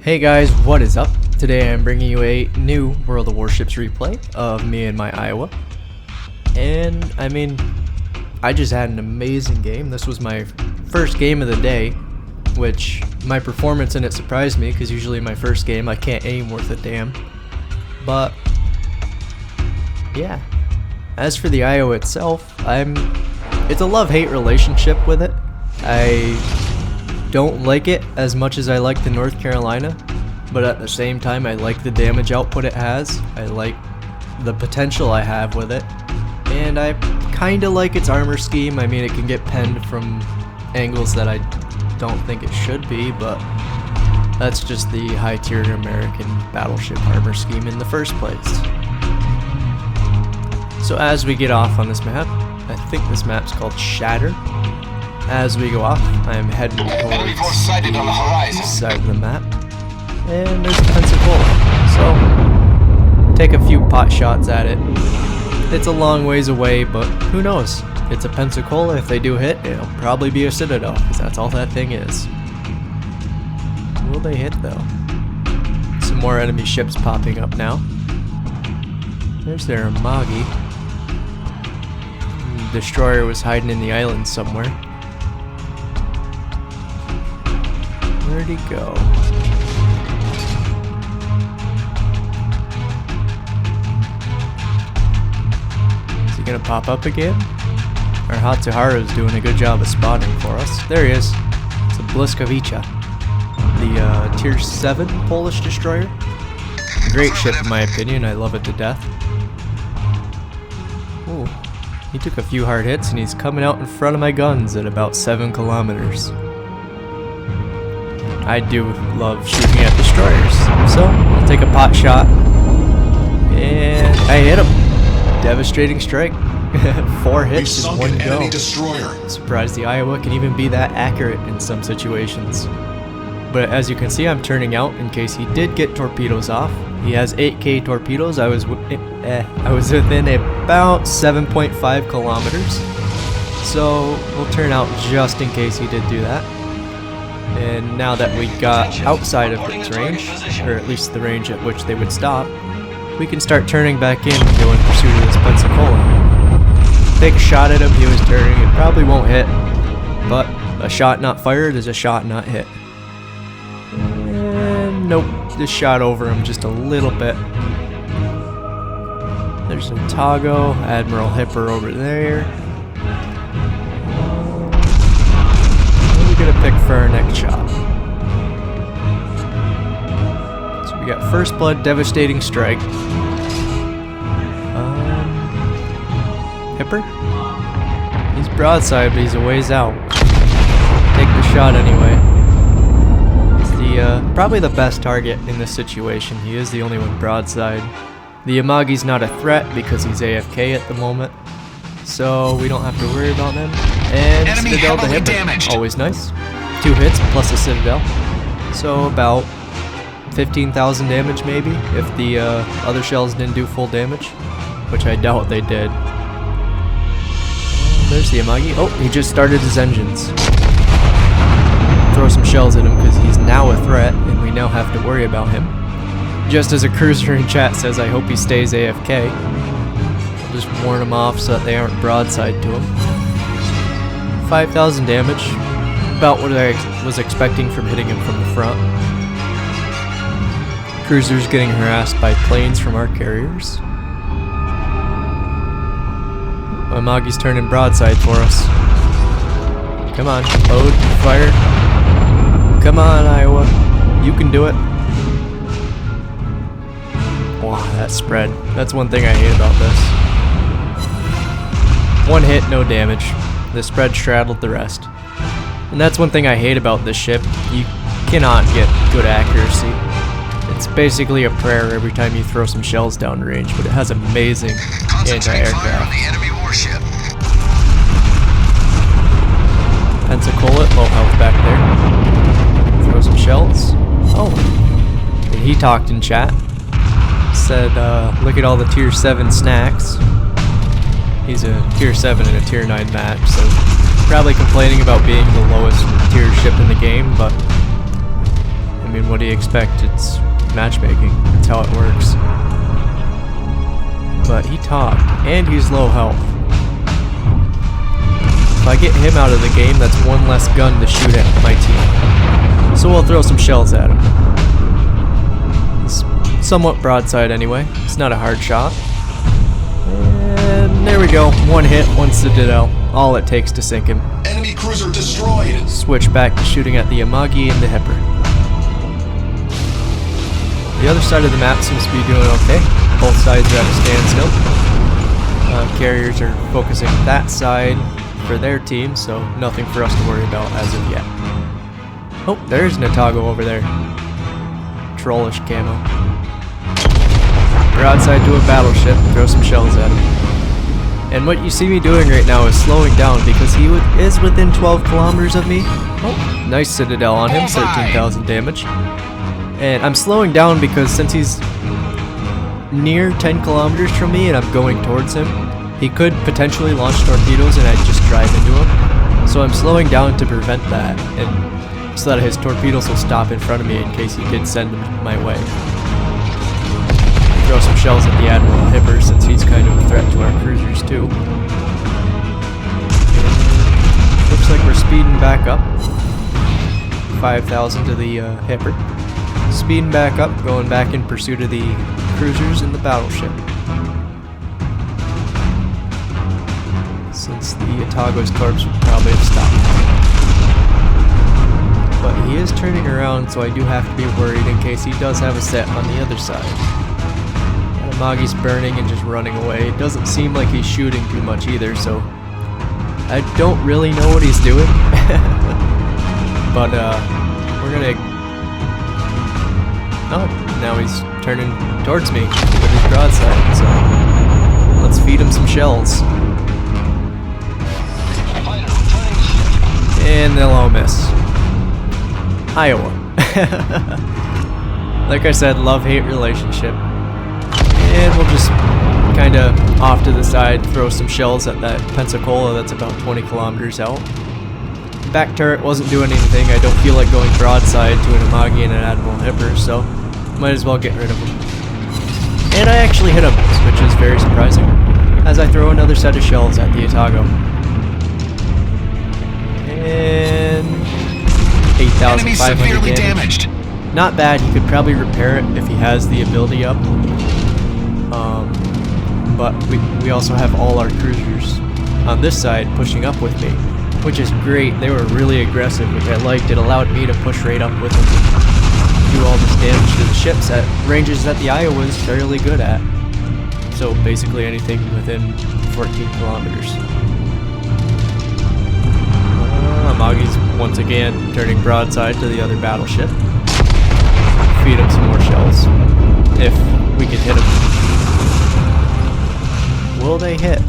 Hey guys, what is up? Today I'm bringing you a new World of Warships replay of me and my Iowa. And I just had an amazing game. This was my first game of the day, which my performance in it surprised me because usually my first game I can't aim worth a damn. But yeah, as for the Iowa itself, it's a love-hate relationship with it. I don't like it as much as I like the North Carolina, but at the same time I like the damage output it has. I like the potential I have with it, and I kinda like its armor scheme. I mean, it can get penned from angles that I don't think it should be, but that's just the high tier American battleship armor scheme in the first place. So as we get off on this map, I think this map's called Shatter. As we go off, I'm heading towards the east side of the map, and there's Pensacola, so take a few pot shots at it. It's a long ways away, but who knows? It's a Pensacola. If they do hit, it'll probably be a Citadel, because that's all that thing is. Will they hit though? Some more enemy ships popping up now. There's their Amagi. The destroyer was hiding in the island somewhere. Where'd he go? Is he gonna pop up again? Our Hatsuharu's doing a good job of spotting for us. There he is. It's a Błyskawica, the tier 7 Polish destroyer. Great ship in my opinion. I love it to death. Ooh, he took a few hard hits and he's coming out in front of my guns at about 7 kilometers. I do love shooting at destroyers, so I'll take a pot shot, and I hit him. Devastating strike. 4 hits in one go. Surprised the Iowa can even be that accurate in some situations. But as you can see, I'm turning out in case he did get torpedoes off. He has 8K torpedoes. I was within about 7.5 kilometers, so we'll turn out just in case he did do that. And now that we got outside of its range, or at least the range at which they would stop, we can start turning back in and go in pursuit of this Pensacola. Take a shot at him, he was turning, it probably won't hit, but a shot not fired is a shot not hit. And nope, just shot over him just a little bit. There's Otago, Admiral Hipper over there. Gonna pick for our next shot. So we got First Blood, Devastating Strike. Hipper? He's broadside, but he's a ways out. Take the shot anyway. He's probably the best target in this situation. He is the only one broadside. The Amagi's not a threat because he's AFK at the moment, so we don't have to worry about him. And enemy Citadel to Hipper, always nice. 2 hits plus a Citadel, so about 15,000 damage maybe, if the other shells didn't do full damage, which I doubt they did. There's the Amagi. Oh, he just started his engines. Throw some shells at him because he's now a threat, and we now have to worry about him. Just as a cruiser in chat says, I hope he stays AFK. I'll just warn him off so that they aren't broadside to him. 5,000 damage, about what I was expecting from hitting him from the front. Cruisers getting harassed by planes from our carriers. Amagi's turning broadside for us. Come on, load, fire. Come on, Iowa, you can do it. Wow, that spread. That's one thing I hate about this. 1 hit, no damage. The spread straddled the rest. And that's one thing I hate about this ship. You cannot get good accuracy. It's basically a prayer every time you throw some shells downrange, but it has amazing anti-aircraft. Pensacola, low health back there. Throw some shells. Oh, and he talked in chat. Said, look at all the tier 7 snacks. He's a tier 7 and a tier 9 match, so probably complaining about being the lowest tier ship in the game, but mean, what do you expect? It's matchmaking. That's how it works. But he talked, and he's low health. If I get him out of the game, that's one less gun to shoot at my team. So we'll throw some shells at him. It's somewhat broadside anyway. It's not a hard shot. And there we go. One hit, one Citadel. All it takes to sink him. Enemy cruiser destroyed. Switch back to shooting at the Yamagi and the Hipper. The other side of the map seems to be doing okay. Both sides are at a standstill. Carriers are focusing that side for their team, so nothing for us to worry about as of yet. Oh, there's Natago over there. Trollish camo. Broadside to a battleship, throw some shells at him. And what you see me doing right now is slowing down because he is within 12 kilometers of me. Oh, nice Citadel on him, 13,000 damage. And I'm slowing down because since he's near 10 kilometers from me and I'm going towards him, he could potentially launch torpedoes and I'd just drive into him. So I'm slowing down to prevent that, and so that his torpedoes will stop in front of me in case he did send them my way. Throw some shells at the Admiral Hipper since he's kind of a threat to our cruisers too. Looks like we're speeding back up. 5,000 to the Hipper. Speeding back up, going back in pursuit of the cruisers and the battleship. Since the Atago's corpse would probably have stopped. But he is turning around, so I do have to be worried in case he does have a set on the other side. Amagi's burning and just running away. It doesn't seem like he's shooting too much either, so I don't really know what he's doing. But we're gonna... Oh, now he's turning towards me with his broadside, so let's feed him some shells. And they'll all miss. Iowa. Like I said, love-hate relationship. And we'll just kind of off to the side throw some shells at that Pensacola that's about 20 kilometers out. Back turret wasn't doing anything. I don't feel like going broadside to an Amagi and an Admiral Hipper, so might as well get rid of him. And I actually hit him, which is very surprising, as I throw another set of shells at the Atago. And 8,500 damage. Not bad. He could probably repair it if he has the ability up. But we also have all our cruisers on this side pushing up with me, which is great. They were really aggressive, which I liked. It allowed me to push right up with them and do all this damage to the ships at ranges that the Iowa is fairly good at. So basically anything within 14 kilometers. Amagi's once again turning broadside to the other battleship. Feed him some more shells. If we can hit him. Will they hit?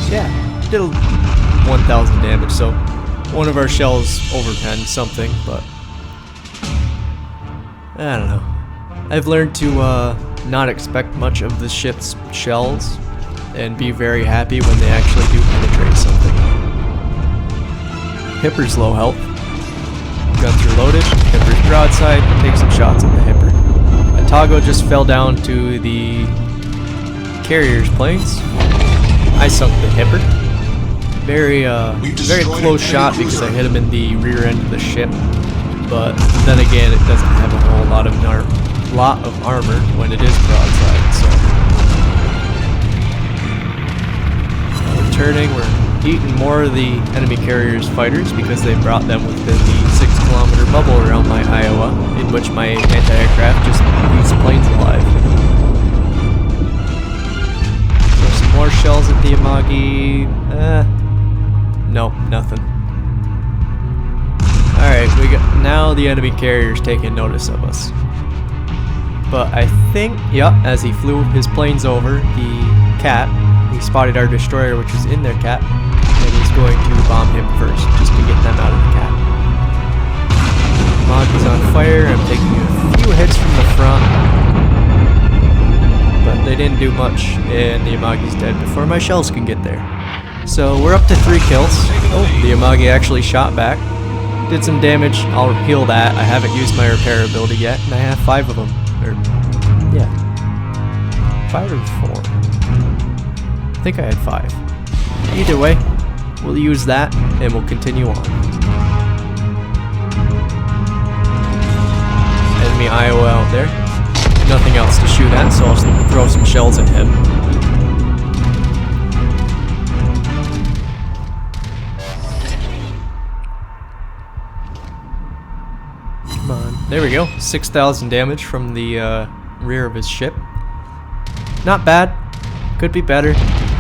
Yeah. Did 1,000 damage, so one of our shells overpenned something, but I don't know. I've learned to not expect much of the ship's shells and be very happy when they actually do penetrate something. Hipper's low health. Guns are loaded. Hipper's broadside. Take some shots at the Hipper. Atago just fell down to the carrier's planes. I sunk the Hipper. Very close shot because I hit him in the rear end of the ship. But then again, it doesn't have a whole lot of armor when it is broadside. So we're turning. We're eating more of the enemy carrier's fighters because they brought them within the 6-kilometer bubble around my Iowa, in which my anti-aircraft just leaves the planes alive. So some more shells at the Amagi. Nope, nothing. Alright, now the enemy carrier's taking notice of us. But I think, as he flew his planes over, the Cat, he spotted our destroyer, which was in their Cat, and he's going to bomb him first, just to get them out of the Cat. Amagi's on fire. I'm taking a few hits from the front, but they didn't do much, and the Amagi's dead before my shells can get there. So we're up to 3 kills. Oh, the Amagi actually shot back. Did some damage. I'll heal that. I haven't used my repair ability yet, and I have 5 of them. Or, yeah. 5 or 4? I think I had 5. Either way, we'll use that, and we'll continue on. Enemy Iowa out there. Nothing else to shoot at, so I'll throw some shells at him. Come on. There we go. 6,000 damage from the rear of his ship. Not bad. Could be better.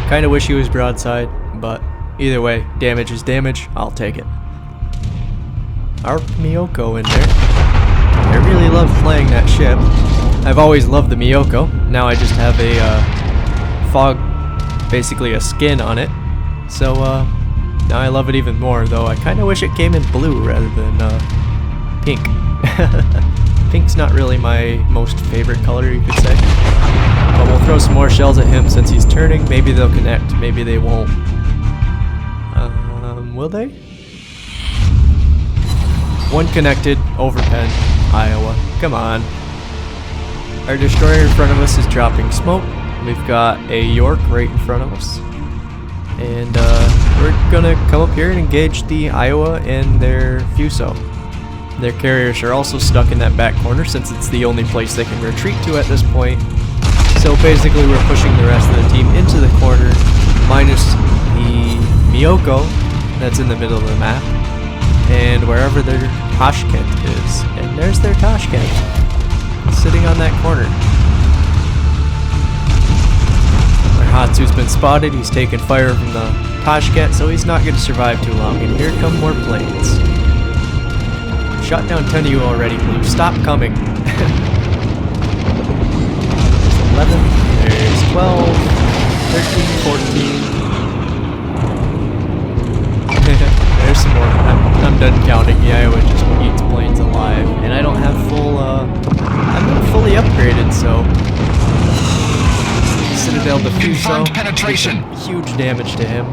Kinda wish he was broadside, but either way, damage is damage. I'll take it. Our Miyoko in there. I really love playing that ship. I've always loved the Miyoko. Now I just have a fog, basically a skin on it. So now I love it even more, though I kind of wish it came in blue rather than pink. Pink's not really my most favorite color, you could say. But we'll throw some more shells at him since he's turning. Maybe they'll connect, maybe they won't. Will they? One connected, overpen, Iowa. Come on. Our destroyer in front of us is dropping smoke. We've got a York right in front of us. And we're gonna come up here and engage the Iowa and their Fuso. Their carriers are also stuck in that back corner since it's the only place they can retreat to at this point. So basically we're pushing the rest of the team into the corner, minus the Miyoko that's in the middle of the map, and wherever their Tashkent is. And there's their Tashkent, sitting on that corner. Our Hatsu's been spotted, he's taken fire from the Tashkent, so he's not going to survive too long. And here come more planes. Shot down 10 of you already, Blue. Stop coming. There's 11, there's 12, 13, 14. There's some more. I'm done counting. The Iowa just eats planes alive. And I don't have full, I'm not fully upgraded, so... Citadel Diffuso. Penetration. Huge damage to him.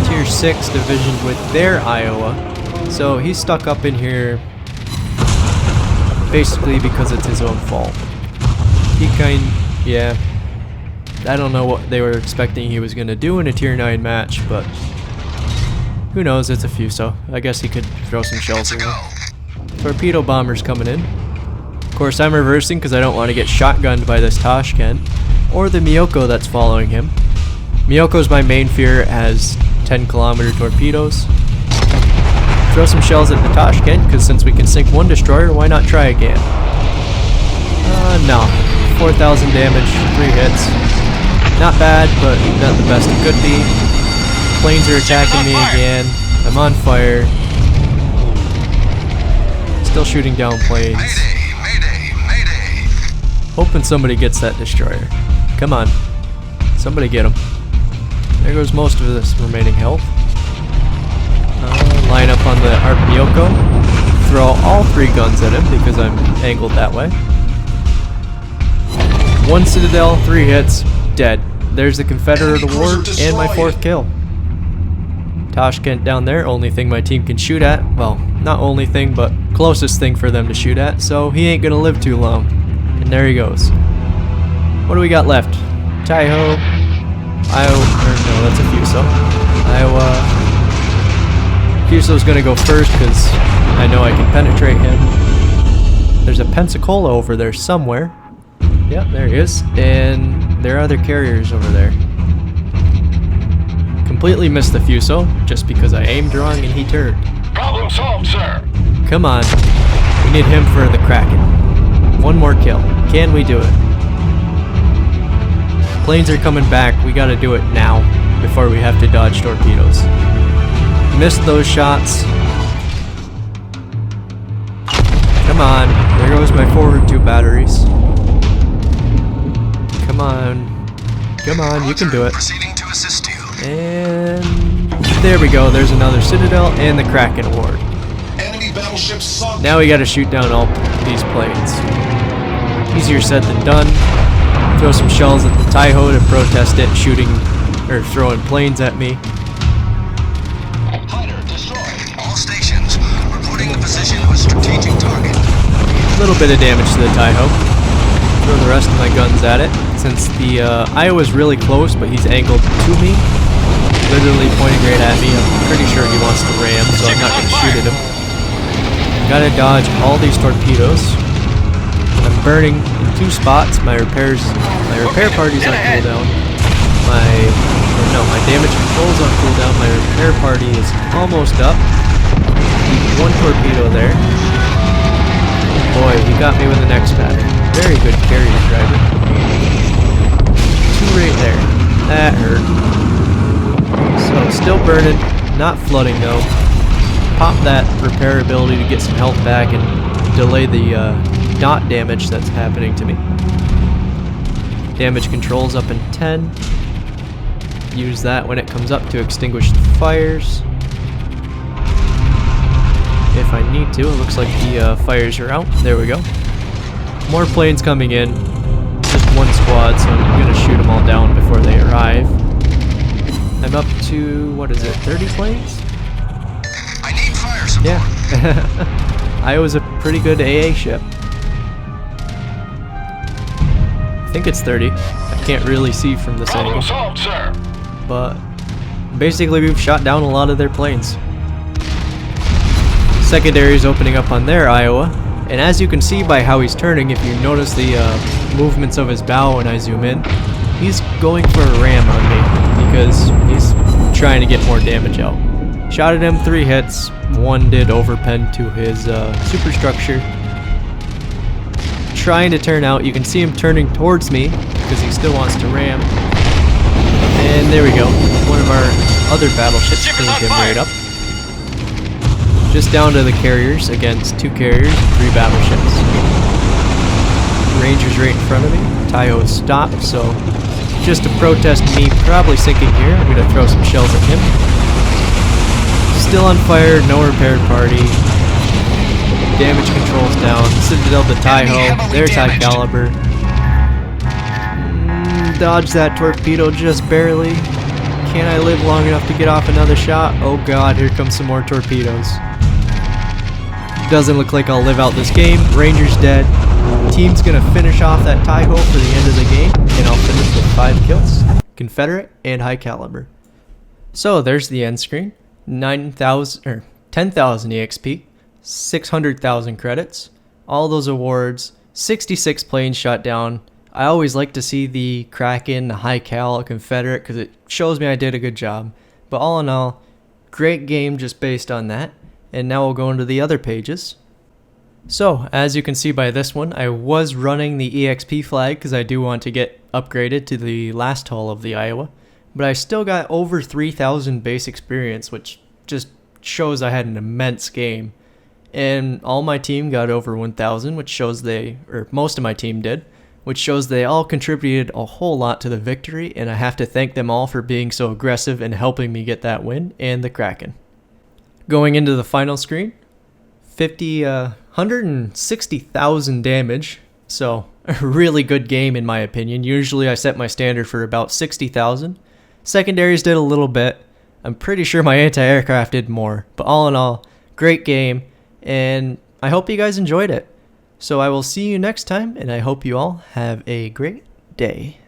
Tier 6 division with their Iowa. So he's stuck up in here basically because it's his own fault. Yeah. I don't know what they were expecting he was going to do in a tier 9 match, but who knows, it's a Fuso. I guess he could throw some shells in there. Torpedo bombers coming in. Of course, I'm reversing because I don't want to get shotgunned by this Tashkent or the Miyoko that's following him. Miyoko's my main fear, as 10-kilometer torpedoes. Throw some shells at the Tashkent, because since we can sink one destroyer, why not try again? No. 4,000 damage, 3 hits. Not bad, but not the best it could be. Planes are attacking me again. I'm on fire. Still shooting down planes. Mayday, mayday. Hoping somebody gets that destroyer. Come on. Somebody get him. There goes most of this remaining health. Line up on the Art Miyoko. Throw all 3 guns at him because I'm angled that way. 1 Citadel, 3 hits, dead. There's the Confederate Award and my 4th kill. Tashkent down there, only thing my team can shoot at. Well, not only thing, but closest thing for them to shoot at, so he ain't gonna live too long. And there he goes. What do we got left? Taiho, Iowa, or no, that's a Fuso. Iowa. Fuso's gonna go first because I know I can penetrate him. There's a Pensacola over there somewhere. Yep, there he is. And there are other carriers over there. Completely missed the Fuso just because I aimed wrong and he turned. Problem solved, sir. Come on. We need him for the Kraken. 1 more kill. Can we do it? Planes are coming back. We gotta do it now before we have to dodge torpedoes. Missed those shots. Come on. There goes my forward 2 batteries. Come on. Come on, you can do it. Proceeding to assist you. And there we go. There's another Citadel and the Kraken Award. Enemy battleships sunk. Now we gotta shoot down all these planes. Easier said than done. Throw some shells at the Taiho to protest it, shooting or throwing planes at me. Fighter destroyed. All stations, strategic target. A little bit of damage to the Taiho. Throw the rest of my guns at it. Since the Iowa's really close, but he's angled to me, literally pointing right at me. I'm pretty sure he wants to ram, so I'm not going to shoot at him. Gotta dodge all these torpedoes. I'm burning in 2 spots. My repair party's on cooldown. My damage control's on cooldown. My repair party is almost up. 1 torpedo there. Boy, he got me with the next pattern. Very good carrier driver. 2 right there. That hurt. So still burning, not flooding though. Pop that repair ability to get some health back and delay the dot damage that's happening to me. Damage control's up in 10. Use that when it comes up to extinguish the fires. If I need to. It looks like the fires are out. There we go. More planes coming in. Just 1 squad, so I'm going to shoot them all down before they arrive. I'm up to, what is it, 30 planes? I need fire support. Yeah. Iowa's a pretty good AA ship. I think it's 30. I can't really see from this angle. Solved, sir. But basically we've shot down a lot of their planes. Secondary is opening up on their Iowa. And as you can see by how he's turning, if you notice the movements of his bow when I zoom in, he's going for a ram on me because he's trying to get more damage out. Shot at him 3 hits, 1 did overpen to his superstructure. Trying to turn out, you can see him turning towards me because he still wants to ram. And there we go, one of our other battleships cleaned him right up. Just down to the carriers against 2 carriers and 3 battleships. Ranger's right in front of me. Taiho's stopped, so just to protest me probably sinking here, I'm going to throw some shells at him. Still on fire, no repaired party. Damage control's down. Citadel to Taiho. There's high caliber. Dodge that torpedo just barely. Can I live long enough to get off another shot? Oh god, here comes some more torpedoes. Doesn't look like I'll live out this game. Ranger's dead. Team's gonna finish off that Taiho for the end of the game, and I'll finish with 5 kills. Confederate and high caliber. So there's the end screen. 9,000 or 10,000 EXP, 600,000 credits, all those awards, 66 planes shot down. I always like to see the Kraken, the high cal, Confederate, because it shows me I did a good job. But all in all, great game just based on that. And now we'll go into the other pages. So, as you can see by this one, I was running the EXP flag because I do want to get upgraded to the last hull of the Iowa. But I still got over 3,000 base experience, which just shows I had an immense game. And all my team got over 1,000, which shows most of my team did, which shows they all contributed a whole lot to the victory, and I have to thank them all for being so aggressive and helping me get that win, and the Kraken. Going into the final screen, 160,000 damage, so a really good game in my opinion. Usually I set my standard for about 60,000. Secondaries did a little bit. I'm pretty sure my anti-aircraft did more, but all in all, great game, and I hope you guys enjoyed it. So I will see you next time, and I hope you all have a great day.